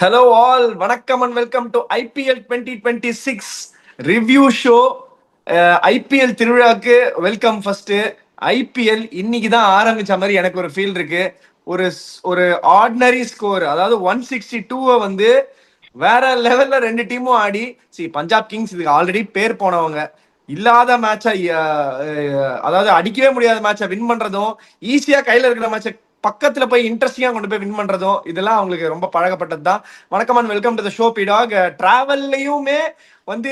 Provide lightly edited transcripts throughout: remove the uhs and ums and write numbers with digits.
Hello all, வணக்கம் and welcome to IPL 2026 review show. IPL திருவிழாக்கு welcome. First IPL இன்னைக்கு தான் ஆரம்பிச்ச மாதிரி எனக்கு ஒரு ஃபீல் இருக்கு. ஒரு ஒரு ஆர்டினரி ஸ்கோர், அதாவது 162 வந்து வேற லெவல்ல ரெண்டு டீமும் ஆடி. பஞ்சாப் கிங்ஸ் இதுக்கு ஆல்ரெடி பேர் போனவங்க. இல்லாத மேட்சை, அதாவது அடிக்கவே முடியாத மேட்சை வின் பண்றதும், ஈஸியா கையில இருக்கிற மேட்சை பக்கத்துல போய் இன்ட்ரெஸ்டிங்கா கொண்டு போய் வின் பண்றதும், இதெல்லாம் அவங்களுக்கு ரொம்ப பழகப்பட்டது தான். வணக்கம் and welcome to the show பிடாக். டிராவல்லையுமே வந்து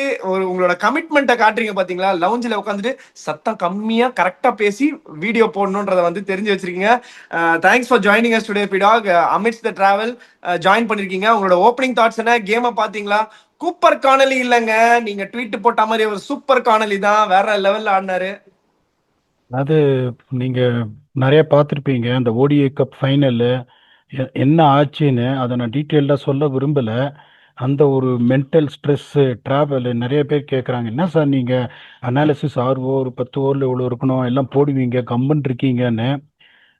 உங்களோட கமிட்மெண்ட்டை காட்டுறீங்க பாத்தீங்களா. லவுஞ்சில் உட்காந்துட்டு சத்தம் கம்மியா கரெக்டா பேசி வீடியோ போடணுன்றதை வந்து தெரிஞ்சு வச்சிருக்கீங்க. Thanks for joining us today பிடாக். அமிட்ஸ் த டிராவல் ஜாயின் பண்ணிருக்கீங்க. உங்களோட ஓப்பனிங் தாட்ஸ் என்ன? கேமை பாத்தீங்களா? கூப்பர் காணொலி இல்லைங்க, நீங்க ட்வீட் போட்ட மாதிரி ஒரு சூப்பர் காணொலி தான். வேற லெவல்ல ஆடினாரு. அது நீங்க நிறைய பார்த்துருப்பீங்க. அந்த ஓடிஐ கப் ஃபைனலு என்ன ஆச்சுன்னு அதை நான் டீட்டெயில்டாக சொல்ல விரும்பலை. அந்த ஒரு மென்டல் ஸ்ட்ரெஸ்ஸு, ட்ராவலு, நிறைய பேர் கேட்குறாங்க, என்ன சார் நீங்கள் அனாலிசிஸ் 6 ஓவர் 10 ஓவரில் இவ்வளோ இருக்கணும் எல்லாம் போடுவீங்க, கம்பன் இருக்கீங்கன்னு.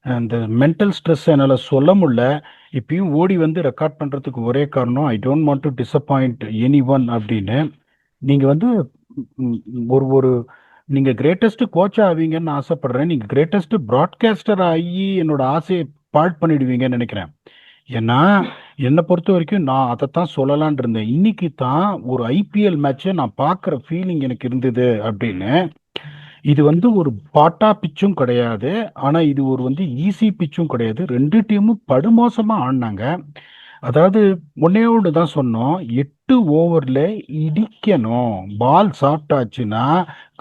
அந்த மென்டல் ஸ்ட்ரெஸ் என்னால் சொல்ல முடியல. இப்பயும் ஓடி வந்து ரெக்கார்ட் பண்ணுறதுக்கு ஒரே காரணம், I don't want to disappoint any one அப்படின்னு. நீங்கள் வந்து ஒரு ஒரு நீங்கள் கிரேட்டஸ்ட் கோச் ஆவீங்கன்னு ஆசைப்படுறேன். நீங்கள் கிரேட்டஸ்ட் ப்ராட்காஸ்டர் ஆகி என்னோட ஆசையை பாழ் பண்ணிடுவீங்கன்னு நினைக்கிறேன். ஏன்னா என்னை பொறுத்த வரைக்கும் நான் அதைத்தான் சொல்லலான் இருந்தேன். இன்னைக்கு தான் ஒரு ஐபிஎல் மேட்சை நான் பார்க்குற ஃபீலிங் எனக்கு இருந்தது அப்படின்னு. இது வந்து ஒரு பாட்டா பிச்சும் கிடையாது, ஆனால் இது ஒரு வந்து ஈஸி பிச்சும் கிடையாது. ரெண்டு டீமும் படுமோசமாக ஆடினாங்க. அதாவது ஒன்னே ஒன்று தான் சொன்னோம், 8 ஓவரில் இடிக்கணும். பால் சாஃப்ட் ஆச்சுன்னா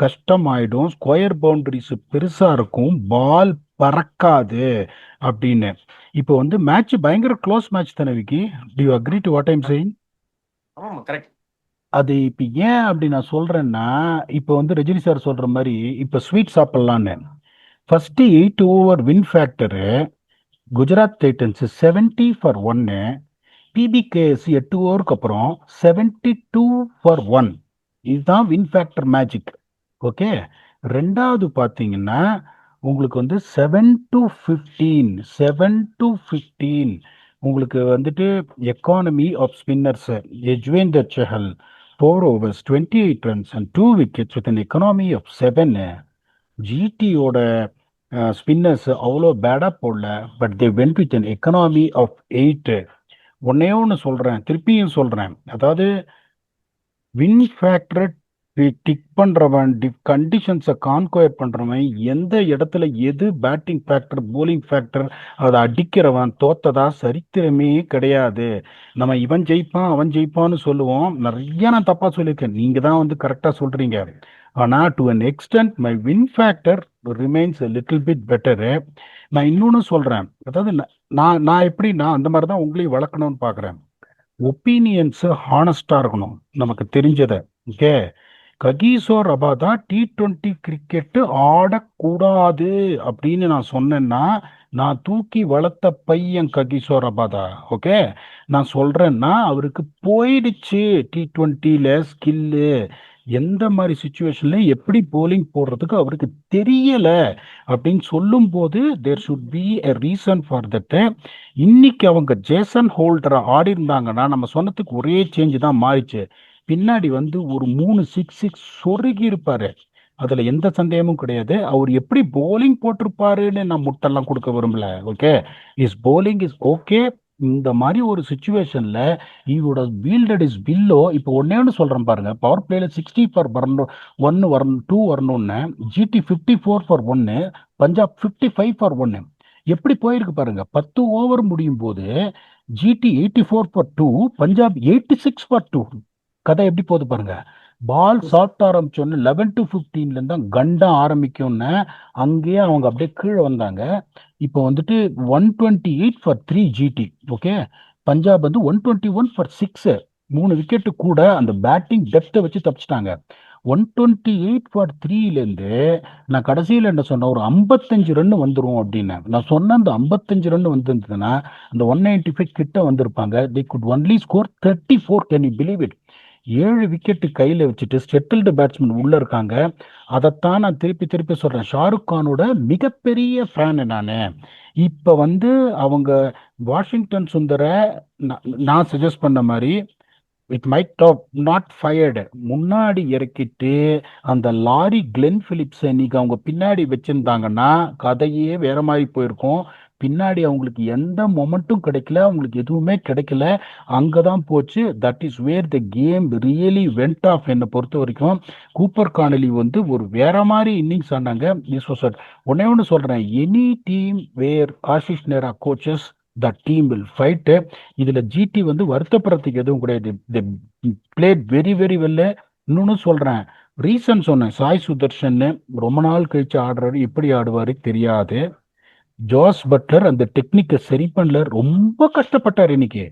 கஷ்டமாயிடும், ஸ்கொயர் பவுண்டரிஸ் பெருசாக இருக்கும், பால் பறக்காது அப்படின்னு. இப்போ வந்து மேட்ச் பயங்கர க்ளோஸ் மேட்ச் தானே Vicky? To you agree to what I'm saying? ஆமா, கரெக்ட். அது இப்போ ஏன் அப்படி நான் சொல்றேன்னா, இப்போ வந்து ரஜினி சார் சொல்ற மாதிரி இப்போ ஸ்வீட் சாப்பிடலான்னு. First 8 over win factor Gujarat titans 70-1, PBKS 8 ஓவருக்கு அப்புறம் 72-1. இதுதான் வின் ஃபேக்டர் மேஜிக். ஓகே. ரெண்டாவது பார்த்தீங்கன்னா உங்களுக்கு வந்து 7-15 உங்களுக்கு வந்துட்டு economy of spinners, Yuzvendra Chahal 4 overs 28 runs and 2 wickets with an economy of 7. ஜிடியோட ஸ்பின்னர்ஸ் அவ்வளோ பேடாக போடல, but they went with an economy of 8. ஒன்னே ஒன்று சொல்கிறேன், திருப்பியும் சொல்கிறேன், அதாவது வின் ஃபேக்டரை டிக் பண்ணுறவன், கண்டிஷன்ஸை கான்கொயர் பண்ணுறவன், எந்த இடத்துல எது பேட்டிங் ஃபேக்டர் போலிங் ஃபேக்டர் அதை அடிக்கிறவன் தோத்ததா சரித்திரமே கிடையாது. நம்ம இவன் ஜெயிப்பான் அவன் ஜெயிப்பான்னு சொல்லுவோம். நிறைய நான் தப்பாக சொல்லியிருக்கேன், நீங்கள் தான் வந்து கரெக்டாக சொல்கிறீங்க. ஆனால் to an extent my win factor remains little bit better. நான் இன்னொன்று சொல்கிறேன், அதாவது நான் நான் எப்படி நான் அந்த மாதிரி தான் உங்களையும் வளர்க்கணும்னு பார்க்குறேன். ஒப்பீனியன்ஸு ஹானஸ்டாக இருக்கணும், நமக்கு தெரிஞ்சதை. ஓகே. ககிசோர் ரபாதா T20 கிரிக்கெட்டு ஆடக்கூடாது அப்படின்னு நான் சொன்னேன்னா, நான் தூக்கி வளர்த்த பையன் ககிசோர் ரபாதா. ஓகே. நான் சொல்றேன்னா அவருக்கு போயிடுச்சு T20ல ஸ்கில்லு. எந்த மாதிரி சுச்சுவேஷன்ல எப்படி போலிங் போடுறதுக்கு அவருக்கு தெரியல அப்படின்னு சொல்லும் போது there should be a reason for that. இன்னைக்கு அவங்க ஜேசன் ஹோல்டரை ஆடி இருந்தாங்கன்னா நம்ம சொன்னதுக்கு ஒரே சேஞ்ச் தான் மாறிச்சு. பின்னாடி வந்து ஒரு 3 6 சொருகி இருப்பாரு, அதுல எந்த சந்தேகமும் கிடையாது. அவர் எப்படி போலிங் போட்டிருப்பாருன்னு நான் முட்டெல்லாம் கொடுக்க விரும்பல. Okay. Is polling is okay. இந்த மாதிரி ஒரு சுச்சுவேஷன்ல இவோட வீல்டட் இஸ் பில்லோ. இப்போ ஒன்னே ஒன்று சொல்றேன் பாருங்க, பவர் பிளேல 60 ஃபார் 1 வரணும், 2 வரணும்னு, ஜிடி 54 ஃபார் 1, பஞ்சாப் 55 ஃபார் 1. எப்படி போயிருக்கு பாருங்க. 10 ஓவர் முடியும் போது ஜிடி 84 ஃபார் 2, பஞ்சாப் 86 ஃபார் 2. கதை எப்படி போகுது பாருங்க. பால் சாப்பிட்டு ஆரம்பிச்சோன்னு 11-15 தான் கண்டம் ஆரம்பிக்கும்னு அங்கேயே அவங்க அப்படியே கீழே வந்தாங்க. இப்போ வந்துட்டு 128 ஃபார் 3 ஜிடி. ஓகே. பஞ்சாப் வந்து 121 ஃபார் 6, 3 விக்கெட்டு கூட. அந்த பேட்டிங் டெப்த்தை வச்சு தப்பிச்சிட்டாங்க. 128 ஃபார் 3லேருந்து நான் கடைசியில் என்ன சொன்னேன், ஒரு 55 ரன் வந்துடும் அப்படின்னு. நான் சொன்ன அந்த 55 ரன் வந்துருந்ததுன்னா அந்த 195 கிட்ட வந்திருப்பாங்க. தே good only score 34. Can you believe it? 7 wicket கையில வச்சுட்டு செட்டில்டு பேட்ஸ்மேன் உள்ள இருக்காங்க. அதைத்தான் நான் திருப்பி திருப்பி சொல்றேன். ஷாருக் கானோட மிகப்பெரிய ஃபேனு நானு. இப்ப வந்து அவங்க வாஷிங்டன் சுந்தர நான் சஜஸ்ட் பண்ண மாதிரி it might of not fired முன்னாடி இறக்கிட்டு அந்த லாரி கிளென் பிலிப்ஸை இன்னைக்கு அவங்க பின்னாடி வச்சிருந்தாங்கன்னா கதையே வேற மாதிரி போயிருக்கும். பின்னாடி அவங்களுக்கு எந்த மொமெண்ட்டும் கிடைக்கல, அவங்களுக்கு எதுவுமே கிடைக்கல. அங்கதான் போச்சு. That is where the game really went off. என்னை பொறுத்த வரைக்கும் கூப்பர் கானலி வந்து ஒரு வேற மாதிரி இன்னிங்ஸ் ஆனாங்க. ஒன்னே ஒன்று சொல்றேன், எனி டீம் வேர் ஆஷிஷ் நேரா coaches the team will fight. இதுல ஜிடி வந்து வருத்தப்படுறதுக்கு எதுவும் கிடையாது. பிளேட் வெரி வெரி வெல்ல. இன்னொன்னு சொல்றேன், ரீசன் சொன்னேன், சாய் சுதர்ஷன் ரொம்ப நாள் கழிச்சு ஆடுறாரு, எப்படி ஆடுவாரு தெரியாது. ஜோஸ் பட்லர் அந்த டெக்னிக்கை சரி பண்ணல, ரொம்ப கஷ்டப்பட்டார் இன்னைக்கு.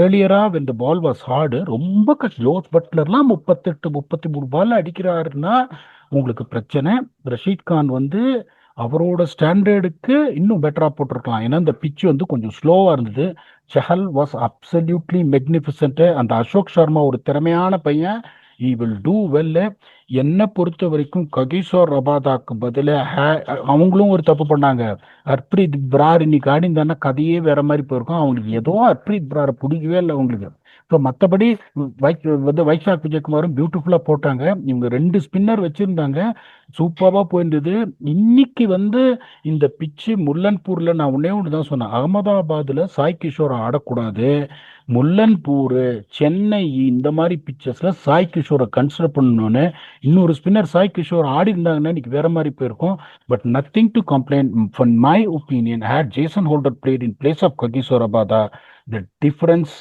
ஏர்லியரா when the ball was hard ரொம்ப கஷ்டம். ஜோஸ் பட்லர்லாம் 38 33 பால் அடிக்கிறாருன்னா உங்களுக்கு பிரச்சனை. ரஷீத் கான் வந்து அவரோட ஸ்டாண்டர்டுக்கு இன்னும் பெட்டரா போட்டிருக்கலாம். ஏன்னா இந்த பிச் வந்து கொஞ்சம் ஸ்லோவா இருந்தது. Chahal was absolutely magnificent. அந்த அசோக் சர்மா ஒரு திறமையான பையன். he will do well. என்னை பொறுத்த வரைக்கும் ககிசோர் ரபாதாக்கு பதில அவங்களும் ஒரு தப்பு பண்ணாங்க. ஹர்ப்ரீத் பிரார் இன்னைக்கு ஆடிந்தான்னா கதையே வேற மாதிரி போயிருக்கும். அவங்களுக்கு ஏதோ ஹர்ப்ரீத் பிராரை பிடிக்கவே இல்லை அவங்களுக்கு. ஸோ மற்றபடி வந்து வைஷாக் விஜயகுமாரும் பியூட்டிஃபுல்லா போட்டாங்க. இவங்க 2 ஸ்பின்னர் வச்சிருந்தாங்க, சூப்பராக போயிருந்தது. இன்னைக்கு வந்து இந்த பிச்சு முல்லன்பூர்ல நான் ஒன்னே ஒன்று தான் சொன்னேன், அகமதாபாத்ல சாய் கிஷோர் ஆடக்கூடாது. முல்லன்பூர், சென்னை இந்த மாதிரி பிச்சஸ்ல சாய் கிஷோரை கன்சிடர் பண்ணணும்னு இன்னொரு ஸ்பின்னர் சாய் கிஷோர் ஆடி இருந்தாங்கன்னா இன்னைக்கு வேற மாதிரி போயிருக்கும். But nothing to complaint for my opinion. Had Jason Holder played in place of Kagiso Rabada, the difference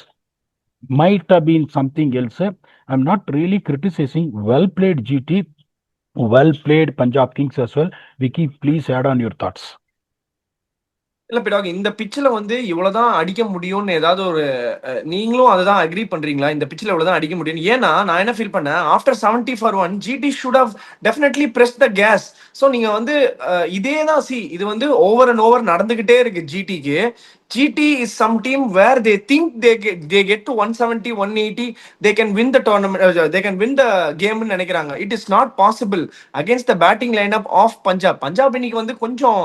might have been something else. I'm not really criticizing. Well played GT, well played Punjab Kings as well. Vicky, please add on your thoughts. இல்ல பிடாக், இந்த பிச்சில் வந்து இவ்வளவுதான் அடிக்க முடியும்னு ஏதாவது ஒரு நீங்களும் அதுதான் அக்ரி பண்றீங்களா? இந்த பிச்சில் இவ்வளவுதான் அடிக்க முடியும். ஏன்னா நான் என்ன ஃபீல் பண்ணேன், after 70 for 1 GT should have definitely press the gas. So நீங்க வந்து இதே தான் இது வந்து ஓவர் அண்ட் ஓவர் நடந்துகிட்டே இருக்கு ஜிடிக்கு. GT is some team where they think they get to 170 180 they can win the tournament, they can win the game னு நினைக்கிறாங்க. It is not possible against the batting lineup of Punjab இன்னைக்கு வந்து கொஞ்சம்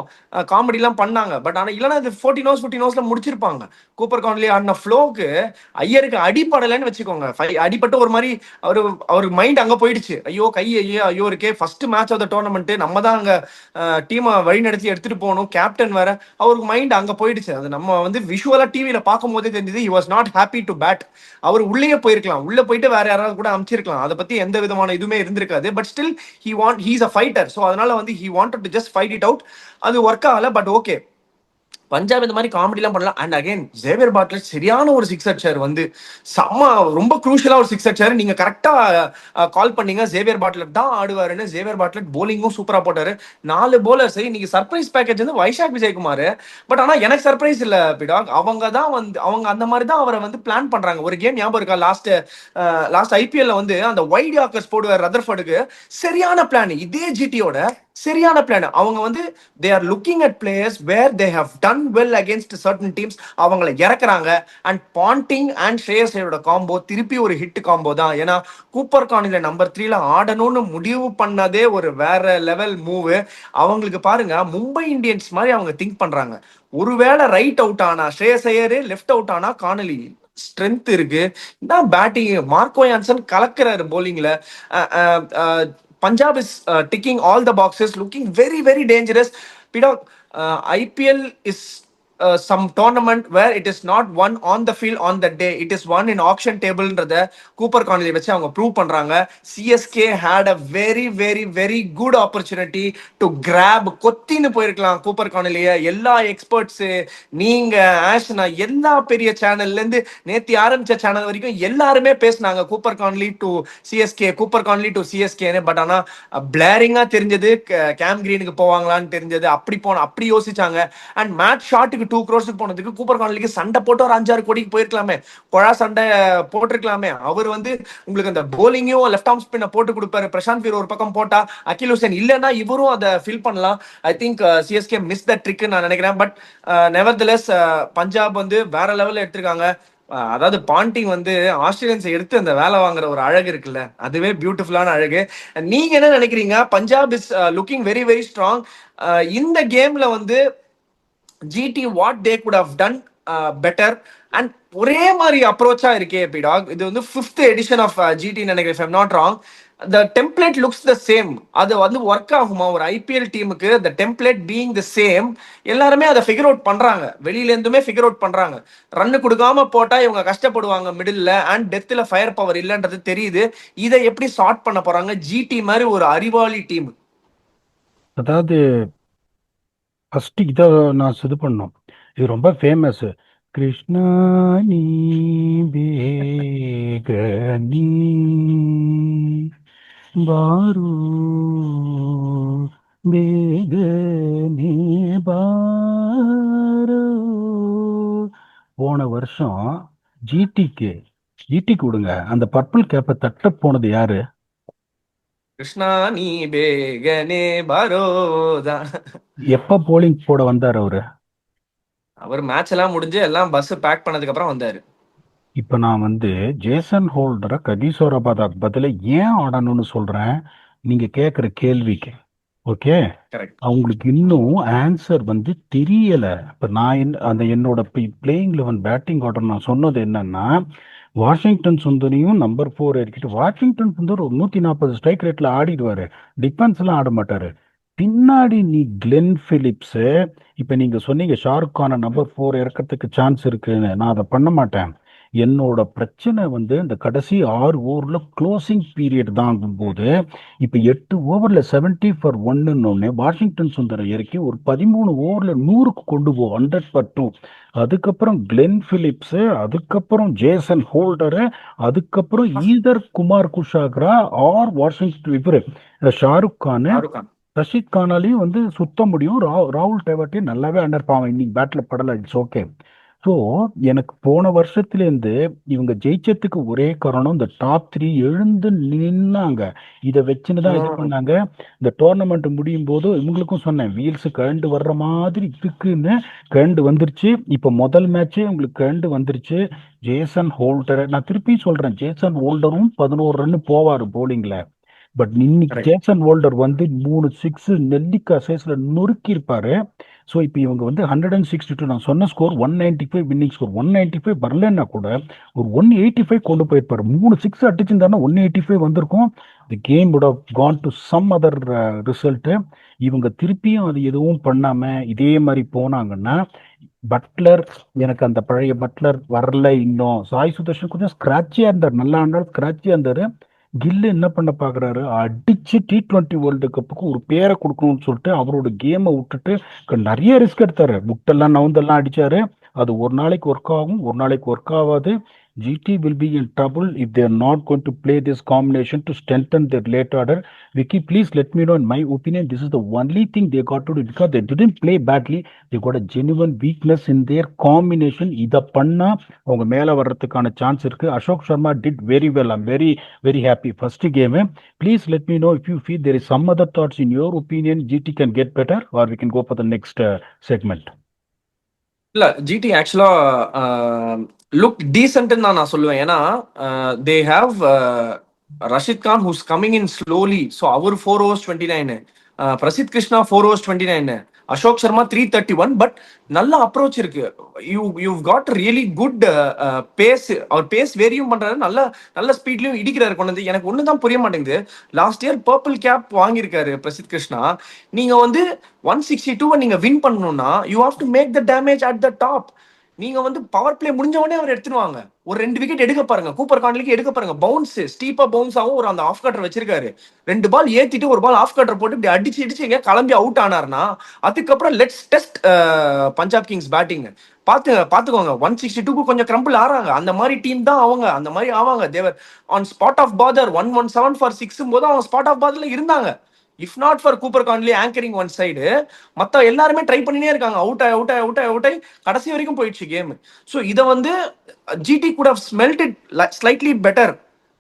காமெடிலாம் பண்ணாங்க. But ஆனால் இல்லைன்னா இது 14 overs 15 overs முடிச்சிருப்பாங்க. கூப்பர் கான்லி ஆடின ஃப்ளோக்கு ஐயருக்கு அடிப்படலைன்னு வச்சுக்கோங்க. அடிப்பட்டு ஒரு மாதிரி அவருக்கு மைண்ட் அங்கே போயிடுச்சு. ஐயோ கை ஐயோ இருக்கே, first match of the tournament, நம்ம தான் அங்கே டீமை வழி நடத்தி எடுத்துட்டு போகணும், கேப்டன் வேற. அவருக்கு மைண்ட் அங்கே போயிடுச்சு. அது நம்ம வந்து விஷுவலா டிவியில பார்க்கும் போதே தெரிஞ்சது. he was not happy to bat. அவர் உள்ளே போயிருக்கலாம், உள்ள போயிட்டு வேற யாராவது கூட அமைச்சிருக்கலாம், அதை பத்தி எந்த விதமான இதுவுமே இருந்திருக்காது. But still he's a fighter. So அதனால வந்து he wanted to just fight it out. அது ஒர்க் ஆகல. பட் ஓகே, பஞ்சாப் இந்த மாதிரி காமெடிலாம் பண்ணலாம். அண்ட் அகைன் ஜேவியர் பாட்லெட் சரியான ஒரு சிக்ஸ் அடிச்சார், வந்து செம்ம ரொம்ப குரூஷியலா ஒரு சிக்ஸ் அடிச்சாரு. நீங்க கரெக்டா கால் பண்ணீங்க, ஜேவியர் பாட்லெட் தான் ஆடுவாருன்னு. ஜேவியர் பாட்லெட் போலிங்கும் சூப்பரா போட்டாரு. 4 bowlers. இன்னைக்கு சர்ப்ரைஸ் பேக்கேஜ் வந்து வைஷாக் விஜயகுமார். பட் ஆனா எனக்கு சர்ப்ரைஸ் இல்ல பிடாக், அவங்க தான் வந்து அவங்க அந்த மாதிரி தான் அவரை வந்து பிளான் பண்றாங்க. ஒரு கேம் ஞாபகம் இருக்கா, லாஸ்ட் ஐபிஎல்ல வந்து அந்த வைட் யாக்கர்ஸ் போடுவார் ரதர்ஃபோர்டுக்கு, சரியான பிளான். இதே ஜிடியோட சரியான பிளான். அவங்க வந்து they are looking at players where they have done well against certain teams. அவங்களை இறக்குறாங்க. அண்ட் பாண்டிங் அண்ட் ஸ்ரேயஸ் ஐயரோட காம்போ திருப்பி ஒரு ஹிட் காம்போ தான். ஏன்னா கூப்பர் கானில நம்பர் 3ல ஆடணும்னு முடிவு பண்ணதே ஒரு வேற லெவல் மூவ். அவங்களுக்கு பாருங்க, மும்பை இந்தியன்ஸ் மாதிரி அவங்க திங்க் பண்றாங்க. ஒருவேளை ரைட் அவுட் ஆனா ஸ்ரேயஸ் ஐயர், லெஃப்ட் அவுட் ஆனா கானலி, ஸ்ட்ரென்த் இருக்கு. இதான் பேட்டிங். மார்க்கோ யான்சன் கலக்கிறாரு போலிங்ல. Punjab is ticking all the boxes, looking very, very dangerous. Pidok, IPL is some tournament where it is not won on the field on that day. It is won in auction table. Cooper Connolly வச்சு அவங்க prove பண்றாங்க. CSK had a very, very, very good opportunity to grab. கொத்தின்னு போயிருக்கலாம் Cooper கான்லிய. எல்லா experts, நீங்க ஆஷ்னா, எல்லா பெரிய சேனல்ல இருந்து நேத்தி ஆரம்பிச்ச சேனல் வரைக்கும் எல்லாருமே பேசினாங்க Cooper Connolly to CSK, Cooper Connolly to சிஎஸ்கேன்னு. பட் ஆனா பிளேரிங்கா தெரிஞ்சது, கேம் கிரீனுக்கு போவாங்களான்னு தெரிஞ்சது. அப்படி யோசிச்சாங்க. அண்ட் மேட்ச் ஷாட்டுக்கு 2 crores போனதுக்கு கூப்பர் கான்லிக்கு சண்டை போட்டு ஒரு 5-6 கோடிக்கு போயிருக்கலாமே, கொழா சண்டை போட்டிருக்கலாமே. அவர் வந்து உங்களுக்கு அந்த போலிங்கையும் லெஃப்ட் ஆர்ம் ஸ்பின்னை போட்டு கொடுப்பாரு. பிரசாந்த் வீர் ஒரு பக்கம் போட்டா, அகில் ஹுசேன் இல்லைன்னா இவரும் அதை ஃபில் பண்ணலாம். I think CSK miss the trick நான் நினைக்கிறேன். பட் நெவர்தலெஸ் பஞ்சாப் வந்து வேற லெவல்ல எடுத்திருக்காங்க. அதாவது பாண்டிங் வந்து ஆஸ்திரேலியன்ஸை எடுத்து அந்த வேலை வாங்குற ஒரு அழகு இருக்குல்ல, அதுவே பியூட்டிஃபுல்லான அழகு. நீங்க என்ன நினைக்கிறீங்க? Punjab is looking very very strong. இந்த கேம்ல வந்து GT what they could have done better and ஒரே மாதிரி அப்ரோச்சா இருக்கே பிடாக். இது வந்து 5th எடிஷன் ஆஃப் ஜிடி நினைக்கிறேன், if I'm not wrong. The template looks the same. அது வந்து ஒர்க் ஆகுமா ஒரு ஐபிஎல் டீமுக்கு? The template being the same, எல்லாருமே அதை ஃபிகர் அவுட் பண்றாங்க, வெளியில இருந்துமே ஃபிகர் அவுட் பண்றாங்க. ரன்னு கொடுக்காம போட்டா இவங்க கஷ்டப்படுவாங்க மிடில் அண்ட் டெத்தில் ஃபயர் பவர் இல்லைன்றது தெரியுது. இதை எப்படி சார்ட் பண்ண போறாங்க ஜிடி மாதிரி ஒரு அறிவாளி டீம்? அதாவது ஃபர்ஸ்ட் இதை நான் இது பண்ணோம். இது ரொம்ப ஃபேமஸ். கிருஷ்ணா நீ பேகனி பாரு பேகனி பாரு. போன வருஷம் ஜிடிக்கு ஜிடிக்கு விடுங்க, அந்த பர்பிள் கேப்பை தட்ட போனது யாரு? கிருஷ்ணா நீ பேகனே பரோதா. எப்ப போலிங் போட வந்தார் அவரு? அவர் மேட்ச் எல்லாம் முடிஞ்சு எல்லாம் பஸ் பேக் பண்ணதுக்கு அப்புறம் வந்தாரு. இப்ப நான் வந்து ஜேசன் ஹோல்டரை ககிசோராபாத் பதில ஏன் ஆடணும்னு சொல்றேன், நீங்க கேட்குற கேள்விக்கு. Okay, correct. அவங்களுக்கு இன்னும் ஆன்சர் வந்து தெரியல. இப்ப நான் அந்த என்னோட பிளேயிங் லெவன் பேட்டிங் ஆர்டர் நான் சொன்னது என்னன்னா, வாஷிங்டன் சுந்தரியும் நம்பர் 4 இறக்கிட்டு, வாஷிங்டன் சுந்தர் ஒரு 140 ஸ்ட்ரைக் ரேட்ல ஆடிடுவாரு, டிஃபென்ஸ்லாம் ஆட மாட்டாரு. பின்னாடி நீ கிளென் பிலிப்ஸ், இப்ப நீங்க சொன்னீங்க ஷாருக் கானை நம்பர் 4 இறக்கிறதுக்கு சான்ஸ் இருக்குன்னு. நான் அதை பண்ண மாட்டேன். என்னோட பிரச்சனை வந்து இந்த கடைசி 6 ஓவர்ல க்ளோசிங் பீரியட் தான் போது, இப்ப 8 ஓவர்ல 70 ஃபார் 1 வாஷிங்டன் சுந்தரை இறக்கி ஒரு 13 ஓவர்ல 100க்கு கொண்டு போ, 100 ஃபார் 2. அதுக்கப்புறம் கிளென் பிலிப்ஸ், அதுக்கப்புறம் ஜேசன் ஹோல்டரு, அதுக்கப்புறம் either Kumar Kushagra or Washington இவரு ஷாருக் கான். ஷாருக் கான். ரஷீத் கானாலையும் வந்து சுத்த முடியும். ராகுல் டேவர்ட்டையும் நல்லாவே அண்டர்பாங்க, இன்னைக்கு பேட்ல படல, இட்ஸ் ஓகே. ஸோ எனக்கு போன வருஷத்துலேருந்து இவங்க ஜெயிச்சதுக்கு ஒரே காரணம், இந்த டாப் 3 எழுந்து நின்னாங்க. இதை வச்சுன்னு தான் இது பண்ணாங்க. இந்த டோர்னமெண்ட் முடியும் போது இவங்களுக்கும் சொன்னேன், வீல்ஸ் கழண்டு வர்ற மாதிரி இருக்குன்னு. கழண்டு வந்துருச்சு. இப்போ முதல் மேட்சே உங்களுக்கு கழண்டு வந்துருச்சு. ஜேசன் ஹோல்டர், நான் திருப்பி சொல்றேன், ஜேசன் ஹோல்டரும் 11 ரன் போவார் போலிங்ல. பட் இன்னைக்கு கரெக்ட். ஜேசன் ஹோல்டர் வந்து 3 சிக்ஸ் நெல்லிக்காய் சைஸ்ல நொறுக்கி இருப்பாரு. ஸோ இப்போ இவங்க வந்து 162, நான் சொன்ன ஸ்கோர் 195 வின்னிங் ஸ்கோர், 195 வரலன்னா கூட ஒரு 185 கொண்டு போயிருப்பாரு. 3 சிக்ஸ் அடிச்சிருந்தாருன்னா 185 வந்திருக்கும். The game would have gone to some other result. இவங்க திருப்பியும் அது எதுவும் பண்ணாம இதே மாதிரி போனாங்கன்னா, பட்லர், எனக்கு அந்த பழைய பட்லர் வரல இன்னும். சாய் சுதர்ஷன் கொஞ்சம் ஸ்கிராச்சியா இருந்தார், நல்லா இருந்தாலும் ஸ்கிராச்சியா இருந்தாரு. கில்லு என்ன பண்ண பாக்குறாரு, அடிச்சு T20 வேர்ல்டு கப்புக்கு ஒரு பேரை கொடுக்கணும்னு சொல்லிட்டு அவரோட கேமை விட்டுட்டு நிறைய ரிஸ்க் எடுத்தாரு. முட்டெல்லாம் நவுந்தெல்லாம் அடிச்சாரு. அது ஒரு நாளைக்கு ஒர்க் ஆகும், ஒரு நாளைக்கு ஒர்க் ஆகாது. GT will be in trouble if they are not going to play this combination to strengthen their late order. Vicky, please let me know. In my opinion, this is the only thing they got to do, because they didn't play badly. They got a genuine weakness in their combination. இதை பண்ணா அவங்க மேல வர்றதுக்கான chance இருக்கு. Ashok Sharma did very well. I'm very happy. First game. Please let me know if you feel there is some other thoughts. In your opinion, GT can get better, or we can go for the next segment. இல்ல, GT actually look டீசென்ட்னு தான் நான் சொல்லுவேன். ஏன்னா they have Rashid Khan who's coming in slowly. So அவர் 4 overs 29, Prasidh Krishna 4 overs 29, Ashok Sharma 331. But நல்ல approach இருக்கு. You got really good pace. அவர் பேஸ் வேரியும் பண்றாரு, நல்ல நல்ல ஸ்பீட்லயும் இடிக்கிறாரு கொண்டு வந்து. எனக்கு ஒண்ணுதான் புரிய மாட்டேங்குது, லாஸ்ட் இயர் பர்பிள் கேப் வாங்கியிருக்காரு பிரசித் கிருஷ்ணா. நீங்க வந்து 162 நீங்க வின் பண்ணணும்னா you have to make the damage at the top. நீங்க வந்து பவர் பிளே முடிஞ்ச உடனே அவர் எடுத்துருவாங்க. ஒரு 2 விக்கெட் எடுக்க பாருங்க, கூப்பர் கான்லிக்கு எடுக்க பாருங்க. பவுன்ஸ் ஸ்டீப்பா பவுன்ஸ் ஆகும். ஒரு அந்த ஆஃப் கட்டர் வச்சிருக்காரு, 2 பால் ஏத்திட்டு ஒரு பால் ஆஃப் கட்டர் போட்டு இப்படி அடிச்சு அடிச்சு எங்க கிளம்பி அவுட் ஆனார்னா, அதுக்கப்புறம் let's test Punjab Kings batting. பாத்துக்கோங்க, 162க்கு கொஞ்சம் கிரம்பிள் ஆறாங்க. அந்த மாதிரி டீம் தான் அவங்க, அந்த மாதிரி ஆவாங்க. They were on spot of bother 117 for 6 போது அவங்க ஸ்பாட் ஆஃப் பாதர்ல இருந்தாங்க. If not for Cooper Connolly anchoring one side, மற்ற எல்லாருமே ட்ரை பண்ணினே இருக்காங்க. அவுட் ஆகி அவுட் ஆகி அவுட் ஆகி அவுட் ஆகி கடைசி வரைக்கும் போயிடுச்சு கேம். ஸோ இதை வந்து GT could have smelt it slightly better.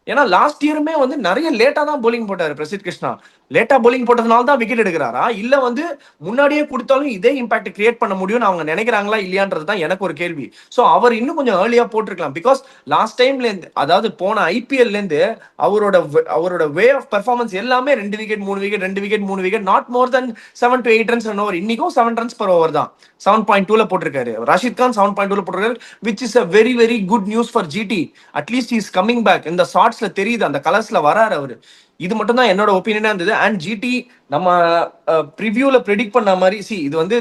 ஏன்னா லாஸ்ட் இயருமே வந்து நிறைய லேட்டா தான் போலிங் போட்டாரு பிரசித் கிருஷ்ணா. லேட்டா bowling போட்டதுனால தான் விக்கெட் எடுக்கிறாரா, இல்ல வந்து முன்னாடியே கொடுத்தாலும் இதே இம்பாக்ட் கிரியேட் பண்ண முடியும்னு அவங்க நினைக்கிறாங்களா இல்லையான்றது தான் எனக்கு ஒரு கேள்வி. ஸோ அவர் இன்னும் கொஞ்சம் ஏர்லியா போட்டிருக்கலாம். பிகாஸ் லாஸ்ட் டைம்ல இருந்து, அதாவது போன ஐபிஎல்ல இருந்து அவரோட வே ஆஃப் பெர்ஃபார்மன்ஸ் எல்லாமே 2 wicket 3 wicket 2 wicket 3 wicket, not more then 7 to 8 runs over. இன்னைக்கும் 7 ரன்ஸ் per ஓவர் தான் 7.2ல போட்டிருக்காரு. ராஷித் கான் 7.2ல போட்டிருக்காரு, which is a very very good news for GT. At least is coming back. இந்த ஷார்ட்ஸ்ல தெரியுது, அந்த கலர்ஸ்ல வராரு அவரு. இது மட்டும் தான் என்னோட ஒப்பீனியனா இருந்தது. அண்ட் ஜிடி நம்ம ப்ரிவியூல ப்ரெடிக்ட் பண்ண மாதிரி, சி இது வந்து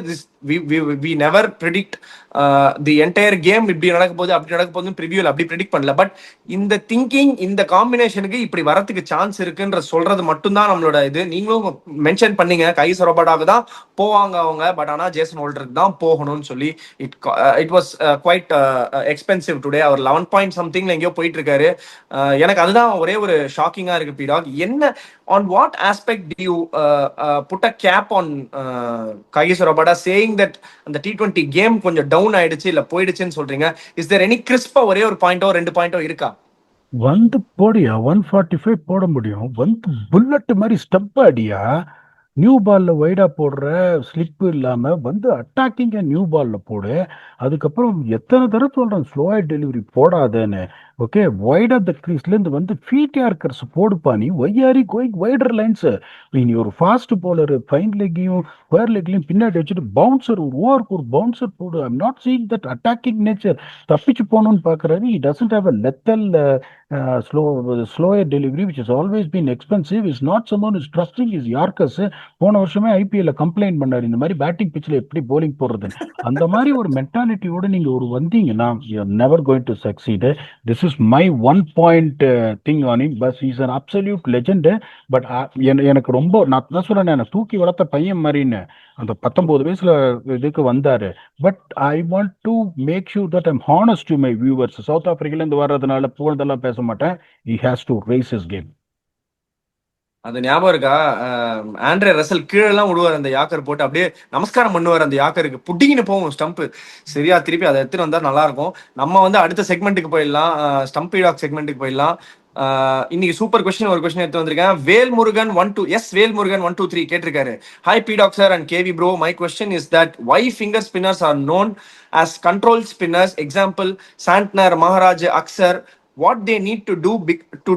we never predict the entire game இப்படி நடக்க போகுது அப்படி நடக்க போகுதுன்னு ப்ரிவியூல அப்படி ப்ரெடிக்ட் பண்ணல. பட் இந்த திங்கிங், இந்த காம்பினேஷனுக்கு இப்படி வரதுக்கு சான்ஸ் இருக்குன்ற சொல்றது மட்டும்தான் நம்மளோட இது. நீங்களும் மென்ஷன் பண்ணீங்க கைஸ் ரொபர்டாக்கு தான் போவாங்க அவங்க, பட் ஆனா ஜேசன் ஹோல்டருக்கு தான் போகணும்னு சொல்லி. It was quite expensive today. அவர் 11 பாயிண்ட் சம்திங்ல எங்கேயோ போயிட்டு இருக்காரு. எனக்கு அதுதான் ஒரே ஒரு ஷாக்கிங்கா இருக்கு. பிடாக் என்ன, on what aspect do you put a cap on Kagis Rabada saying that அந்த T20 கேம் கொஞ்சம் டவுன் ஆயிடுச்சு இல்ல போயிடுச்சுன்னு சொல்றீங்க? இஸ் தேர் எனி கிறிஸ்பா ஒரே ஒரு பாயிண்டோ 2 பாயிண்டோ இருக்கா? வந்து போடியா 145 போட முடியும், வந்து புல்லட் மாதிரி ஸ்டெப் அடியா, நியூ பால்ல வைடா போடுற, ஸ்லிப் இல்லாம வந்து அட்டாக்கிங்க நியூ பால்ல போடு. அதுக்கப்புறம் எத்தனை தடவை சொல்றேன் ஸ்லோயா டெலிவரி போடாதேன்னு. ஓகே, வைட் ஆஃப் த கிரீஸ்ல இருந்து வந்து ஃபீட் யார்கர்ஸ் போடுப்பா. நீ ஒய்யாரி கோயிங் வைடர் லைன்ஸ். நீ ஒரு ஃபாஸ்ட் போலர் ஃபைன் லெக்கையும் ஸ்கொயர் லெக்லையும் பின்னாடி வச்சுட்டு பவுன்சர் ஒரு ஓவருக்கு ஒரு பவுன்சர் போடு. I'm not seeing that attacking nature. தப்பிச்சு போகணும்னு பாக்குறாரு. he doesn't have a lethal slower delivery which has always been expensive. is not someone who's trusting his yorkers. போன வருஷமே ஐபிஎல்ல கம்ப்ளைண்ட் பண்ணாரு, இந்த மாதிரி பேட்டிங் பிச்சில் எப்படி போலிங் போடுறது. அந்த மாதிரி ஒரு மென்டாலிட்டியோட நீங்க ஒரு வந்தீங்கன்னா you're never going to succeed. This is my one point thing on him. But he's an absolute legend. But எனக்கு ரொம்ப, நான் தான் சொல்றேன், எனக்கு தூக்கி வளர்த்த பையன் மாதிரின்னு. அந்த 19 வயசுல இதுக்கு வந்தாரு. But I want to make sure that I'm honest to my viewers. South ஆப்பிரிக்கால இருந்து வர்றதுனால போனதெல்லாம் பேச மாட்டேன். he has to raise his game. அது ஞாபகம் இருக்கா? ஆண்ட்ரே ரசல் கீழே எல்லாம் விடுவார் அந்த யாக்கர் போட்டு, அப்படியே நமஸ்காரம் பண்ணுவார் அந்த யாக்கருக்கு. புட்டிங்கன்னு போகும் ஸ்டம்ப். சரியா, திருப்பி அதை எடுத்துட்டு வந்தா நல்லா இருக்கும். நம்ம வந்து அடுத்த செக்மெண்ட்டுக்கு போயிடலாம், ஸ்டம்ப் டாக் செக்மெண்ட்டுக்கு போயிடலாம். இன்னைக்கு சூப்பர் கொஸ்டின் ஒரு கொஸ்டின் எடுத்து வந்திருக்கேன். வேல்முருகன் 12 வேல்முருகன் 123 கேட்டிருக்காரு. ஹாய் பிடாக் sir and KV bro, my question is that why finger spinners are known as control spinners, example Santner, Maharaj, Aksar, what they need to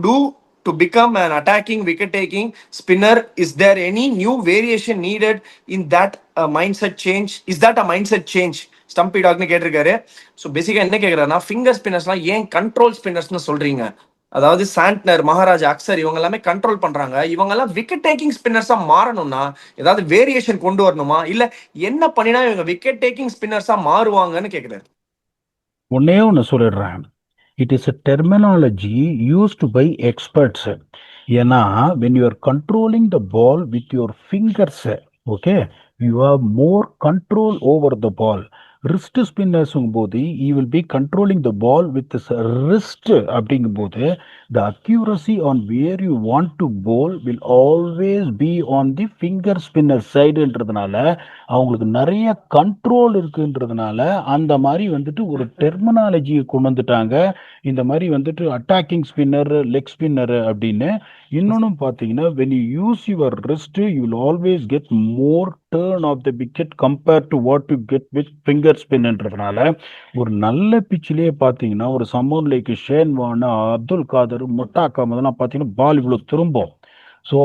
do to become an attacking wicket taking spinner? Is there any new variation needed in that mindset change? Is that a mindset change? ஸ்டம்பி டாக்னு கேட்டிருக்காரு. So பேசிக்கா என்ன கேட்குறாருன்னா, finger ஸ்பின்னர்ஸ்லாம் ஏன் control ஸ்பின்னர்ஸ்னு சொல்றீங்க? அதாவது Santner, Maharaj, Axar இவங்க எல்லாமே control பண்றாங்க. இவங்க எல்லாம் விக்கெட் டேக்கிங் ஸ்பின்னர்ஸா மாறணும்னா ஏதாவது வேரியேஷன் கொண்டு வரணுமா, இல்ல என்ன பண்ணினா இவங்க விக்கெட் டேக்கிங் ஸ்பின்னர்ஸா மாறுவாங்கன்னு கேக்குறாரு. ஒன்னே ஒன்று சொல்லிடுறேன். it is a terminology used by experts. ஏன்னா when you are controlling the ball with your fingers, okay, you have more control over the ball. Wrist ஸ்பின்னர்ஸும் போது you will be controlling the ball with this wrist. அப்படிங்கும் போது the accuracy on where you want to bowl will always be on the finger spinner sideன்றதுனால அவங்களுக்கு நிறைய control இருக்குன்றதுனால அந்த மாதிரி வந்துட்டு ஒரு டெர்மினாலஜியை கொண்டு வந்துட்டாங்க. இந்த மாதிரி வந்துட்டு அட்டாக்கிங் ஸ்பின்னர், லெக் ஸ்பின்னர் அப்படின்னு. இன்னொன்னு பார்த்தீங்கன்னா when you use your wrist you will always get more turn of the wicket compared to what you get with finger spinன்றதுனால ஒரு நல்ல பிச்சிலேயே பார்த்தீங்கன்னா ஒரு summer like Shane Warne, Abdul Qadir, முட்டாக்கா அதெல்லாம் பார்த்தீங்கன்னா பால் இவ்வளோ திரும்பும். ஸோ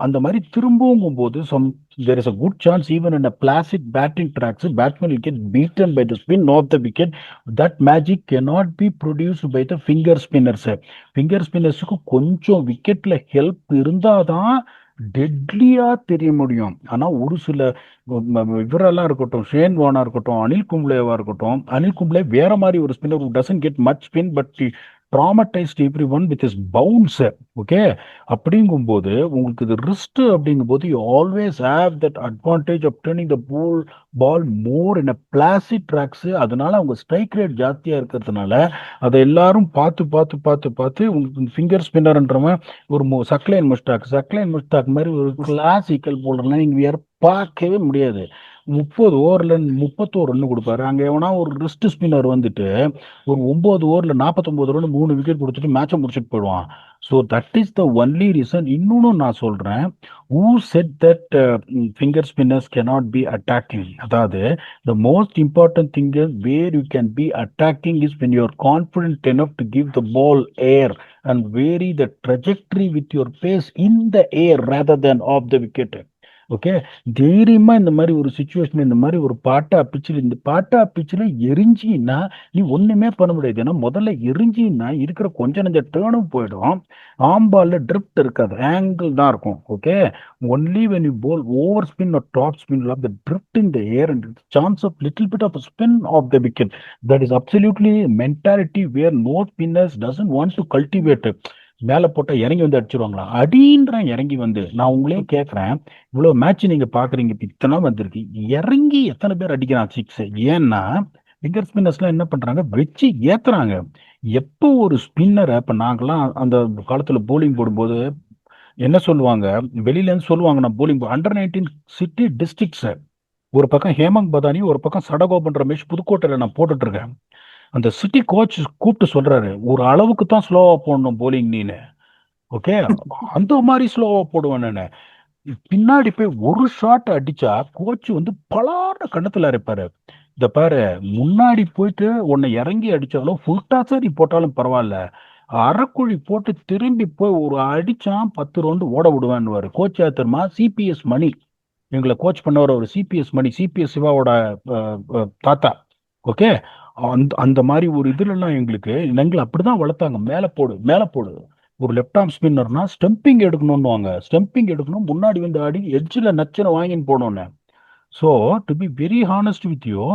அந்த மாதிரி திரும்பும் போது there is a good chance even in a placid batting tracks batsman will get beaten by the spin of the wicket. That magic cannot be produced by the finger spinners. finger spinnersக்கு கொஞ்சம் விக்கெட்ல help இருந்தாதான் டெட்லியா தெரிய முடியும். ஆனா ஒரு சில இவரெல்லாம் இருக்கட்டும், Shane Warna இருக்கட்டும், அனில் கும்ப்ளேவா இருக்கட்டும், அனில் கும்ப்ளே வேற மாதிரி ஒரு spinner who doesn't get much spin but he traumatized everyone with his bounce. Okay, அப்படிங்கும்போது உங்களுக்கு இது ரிஸ்ட் அப்படிங்கும்போது you always have that advantage of turning the ball more in a placid tracks. அதனால அவங்க ஸ்ட்ரைக் ரேட் ஜாஸ்தியா இருக்கிறதுனால அதை எல்லாரும் பார்த்து பார்த்து பார்த்து பார்த்து உங்களுக்கு ஃபிங்கர் ஸ்பின்னர்ன்றவன் ஒரு சக்லைன் முஸ்டாக் மாதிரி ஒரு கிளாசிக்கல் போலர்லாம் நீங்க வேற பார்க்கவே முடியாது. 30 ஓவர்ல 31 ரன் கொடுப்பாரு. அங்க எவனா ஒரு ரிஸ்ட் ஸ்பின்னர் வந்துட்டு ஒரு 9 ஓவர்ல 49 ரன் 3 விக்கெட் கொடுத்துட்டு மேட்சை முடிச்சுட்டு போயிடுவான். So that is the only reason. இன்னொன்னு நான் சொல்றேன், who said that finger spinners cannot be attacking? அதாவது the most important thing is where you can be attacking is when you are confident enough to give the ball air and vary the trajectory with your pace in the air rather than off the wicket. Okay, தைரியமா இந்த மாதிரி ஒரு situation, இந்த மாதிரி ஒரு பாட்டா பிச்சில், இந்த பாட்டா பிச்சில் எரிஞ்சின்னா நீ ஒண்ணுமே பண்ண முடியாது. ஏன்னா முதல்ல எரிஞ்சின்னா இருக்கிற கொஞ்ச நஞ்ச டேர்னும் போயிடும். ஆம்பால்ல ட்ரிப்ட் இருக்காது, ஆங்கிள் தான் இருக்கும். Okay, only when you bowl over spin or top spin of the drift in the air and chance of little bit of a spin of the wicket. That is absolutely mentality where no spinners doesn't want to cultivate. மேல போட்டா இறங்கி வந்து அடிச்சிருவாங்களா அடின்றேன். இறங்கி வந்து நான் உங்களே கேட்கறேன், இவ்வளவு மேட்ச் நீங்க பாக்குறீங்க, இப்ப இத்தனை வந்திருக்கு, இறங்கி எத்தனை பேர் அடிக்கிறான் சிக்ஸ்? ஏன்னா ஃபிங்கர் ஸ்பின்னர்ஸ்லாம் என்ன பண்றாங்க, வச்சு ஏத்துறாங்க. எப்போ ஒரு ஸ்பின்னரை, இப்ப நாங்கெல்லாம் அந்த காலத்துல போலிங் போடும்போது என்ன சொல்லுவாங்க, வெளியில இருந்து சொல்லுவாங்க, நான் போலிங் அண்டர் 19 சிட்டி டிஸ்ட்ரிக்ட்ஸ், ஒரு பக்கம் ஹேமந்த் பதானி, ஒரு பக்கம் சடகோபன் ரமேஷ் புதுக்கோட்டையில நான் போட்டுட்டு இருக்கேன். அந்த சிட்டி கோச் கூப்பிட்டு சொல்றாரு, ஒரு அளவுக்கு தான் ஸ்லோவா போடணும் போலிங் நீனு. ஓகே, அந்த மாதிரி ஸ்லோவா போடுவேன் நானு. பின்னாடி போய் ஒரு ஷாட் அடிச்சா கோச் வந்து பலான கண்ணத்துல அரைப்பாரு. இந்த பாரு, முன்னாடி போயிட்டு உன்னை இறங்கி அடிச்சாலும் ஃபுல் டாஸா நீ போட்டாலும் பரவாயில்ல, அரைக்குழி போட்டு திரும்பி போய் ஒரு அடிச்சான் 10 ரவுண்டு ஓட விடுவேன்னு கோச். தெரியுமா, சிபிஎஸ் மணி எங்களை கோச் பண்ணவர், ஒரு சிபிஎஸ் மணி, சிபிஎஸ் சிவாவோட தாத்தா. ஓகே, அந்த அந்த மாதிரி ஒரு இதுலலாம் எங்களை அப்படிதான் வளர்த்தாங்க. மேல போடு மேல போடு. ஒரு லெஃப்ட் ஆர்ம் ஸ்பின்னர்னா ஸ்டம்பிங் எடுக்கணும்னுவாங்க, ஸ்டம்பிங் எடுக்கணும், முன்னாடி வந்து ஆடி எட்ஜில் நச்சுன்னு வாங்கின்னு போனோன்னு. So to be very honest with you,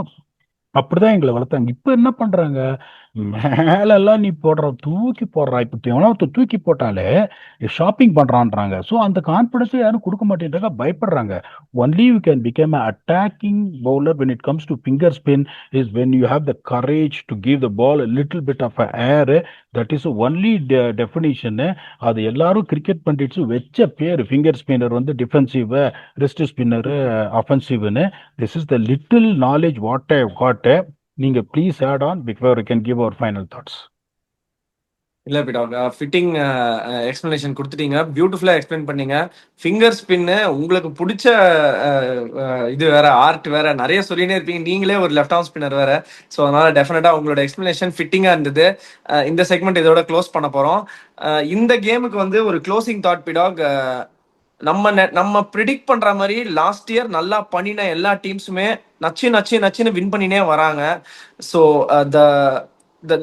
அப்படிதான் எங்களை வளர்த்தாங்க. இப்ப என்ன பண்றாங்க, மேலெல்லாம் நீ போடுற தூக்கி போடுறா. இப்ப எவனா தூக்கி போட்டாலே ஷாப்பிங் பண்றான்றாங்க. ஸோ அந்த கான்பிடன்ஸை யாரும் கொடுக்க மாட்டேன்றாங்க, பயப்படுறாங்க. Only you can become attacking bowler when it comes to finger spin is when you have the courage to give the ball a little bit of a air. That is only definition. அது எல்லாரும் cricket pundits வச்ச பேர். Finger spinner வந்து defensive, wrist spinner அஃபென்சிவ்னு. This is the little knowledge what I got. நீங்க please add on before you can give our final thoughts. இல்ல fitting explanation கொடுத்துட்டீங்க, பியூட்டிஃபுல்லா எக்ஸ்பிளைன் பண்ணீங்க. ஃபிங்கர் ஸ்பின்னு உங்களுக்கு பிடிச்ச இது வேற, ஆர்ட் வேற, நிறைய சொல்லினே இருப்பீங்க. நீங்களே ஒரு லெஃப்ட் ஆர்ம் ஸ்பின்னர் வேற. ஸோ அதனால டெஃபினட்டா உங்களோட எக்ஸ்பிளனேஷன் ஃபிட்டிங்கா இருந்தது. இந்த செக்மெண்ட் இதோட க்ளோஸ் பண்ண போறோம். இந்த கேமுக்கு வந்து ஒரு க்ளோசிங் தாட் பிடாக், நம்ம ப்ரிடிக்ட் பண்ற மாதிரி லாஸ்ட் இயர் நல்லா பண்ணின எல்லா டீம்ஸுமே நச்சுன்னு வின் பண்ணினே வராங்க. So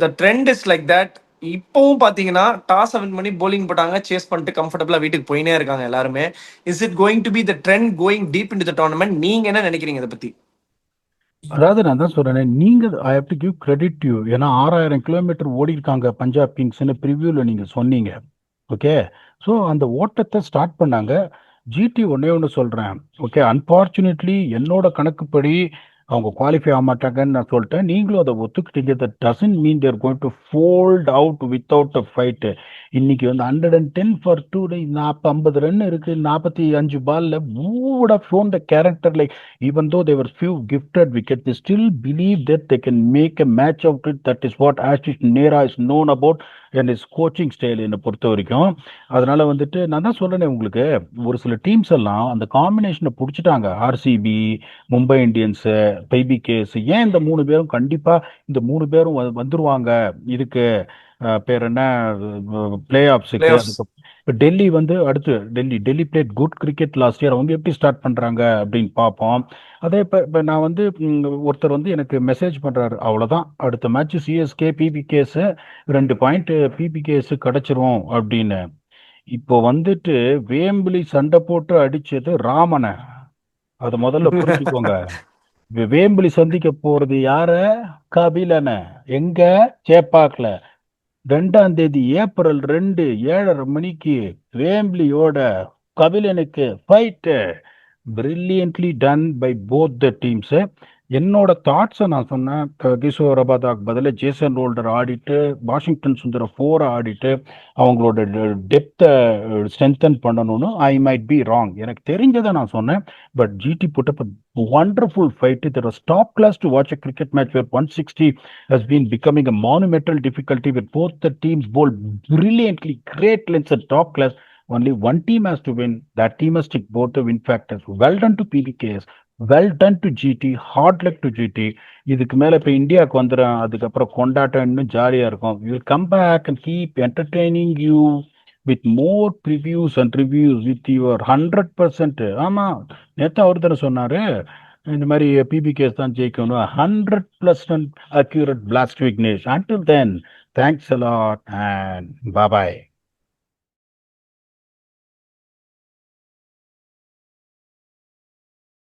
the trend is like that. இப்பவும் பாத்தீங்கன்னா டாஸ் வின் பண்ணி போலிங் போட்டாங்க, சேஸ் பண்ணிட்டு கம்ஃபர்டபுளா வீட்டுக்கு போயினே இருக்காங்க எல்லாருமே. Is it going to be the trend going deep in the tournament? நீங்க என்ன நினைக்கிறீங்க இதை பத்தி? அதாவது நான் தான் சொல்றேன், நீங்க I have to give credit you. ஏன்னா 6000 கிலோமீட்டர் ஓடி இருக்காங்க பஞ்சாப் கிங்ஸ்னு ப்ரிவியூல நீங்க சொன்னீங்க. ஓகே, ஸோ அந்த ஓட்டத்தை ஸ்டார்ட் பண்ணாங்க. ஜிடி ஒன்னே சொல்றேன். ஓகே, அன்பார்ச்சுனேட்லி என்னோட கணக்குப்படி அவங்க குவாலிஃபை ஆக மாட்டாங்கன்னு நான் சொல்லிட்டேன். நீங்களும் அதை ஒத்துக்கிட்டீங்க. That doesn't mean they're going to fold out without a fight. இன்னைக்கு வந்து 110 ஃபார் 2, 50 ரன் இருக்கு, 45 பால்ல. would have shown the character, like even though there were few gifted wickets, they still believe that they can make a match out of it. That is what Ashish Nehra is known about and his coaching style என்னை பொறுத்த வரைக்கும். அதனால வந்துட்டு நான் தான் சொல்றேனே உங்களுக்கு, ஒரு சில டீம்ஸ் எல்லாம் அந்த காம்பினேஷனை பிடிச்சிட்டாங்க. RCB, Mumbai Indians, PBKS. ஏன் இந்த 3 பேரும் கண்டிப்பா இந்த 3 பேரும் வந்துருவாங்க இதுக்கு, பேர் என்ன, பிளே ஆஃப்ஸுக்கு. அதுக்கு இப்போ டெல்லி வந்து அடுத்து Delhi played good cricket last year. அவங்க எப்படி ஸ்டார்ட் பண்றாங்க அப்படின்னு பார்ப்போம். அதே இப்போ நான் வந்து ஒருத்தர் வந்து எனக்கு மெசேஜ் பண்றாரு, அவ்வளோதான் அடுத்த match CSK PBKS 2 point PBKS கிடைச்சிரும் அப்படின்னு. இப்போ வந்துட்டு வேம்பிலி சண்டை போட்டு அடிச்சது ராமனை, அதை முதல்ல புரிஞ்சுக்கோங்க. வேம்பிலி சந்திக்க போறது யார, கபிலன. எங்க, சேப்பாக்ல 2ஆம் தேதி ஏப்ரல் 2 7:30 மணிக்கு வேம்பிலியோட கபிலனுக்கு fight. Brilliantly done by both the teams. என்னோட தாட்ஸை நான் சொன்னேன். கிஷோர் ரபாதாக்கு பதிலா ஜேசன் ரோல்டர் ஆடிட்டு, வாஷிங்டன் சுந்தர 4 ஆடிட்டு, அவங்களோட டெப்த்தை ஸ்ட்ரென்தன் பண்ணணும்னு ஐ மைட் பி ராங். எனக்கு தெரிஞ்சதை நான் சொன்னேன். But GT put up wonderful fight. It was top class to watch a cricket match where 160 has been becoming a monumental difficulty with both the teams bowled brilliantly, great lengths and top class. Only one team has to win. That team must tick both the win factors. Well done to PBKS. Well done to GT, hard luck to GT. இதுக்கு மேல இப்ப இந்தியாவுக்கு வந்துடும், அதுக்கப்புறம் கொண்டாட்டம் இன்னும் ஜாலியா இருக்கும். You come back and keep entertaining you with more previews and reviews with your 100%. ஆமா, நேத்து அவர் தானே சொன்னாரு இந்த மாதிரி பிபிகேஸ் தான் ஜெயிக்கணும். 100% accurate blast Vignesh. Until then, thanks a lot and bye.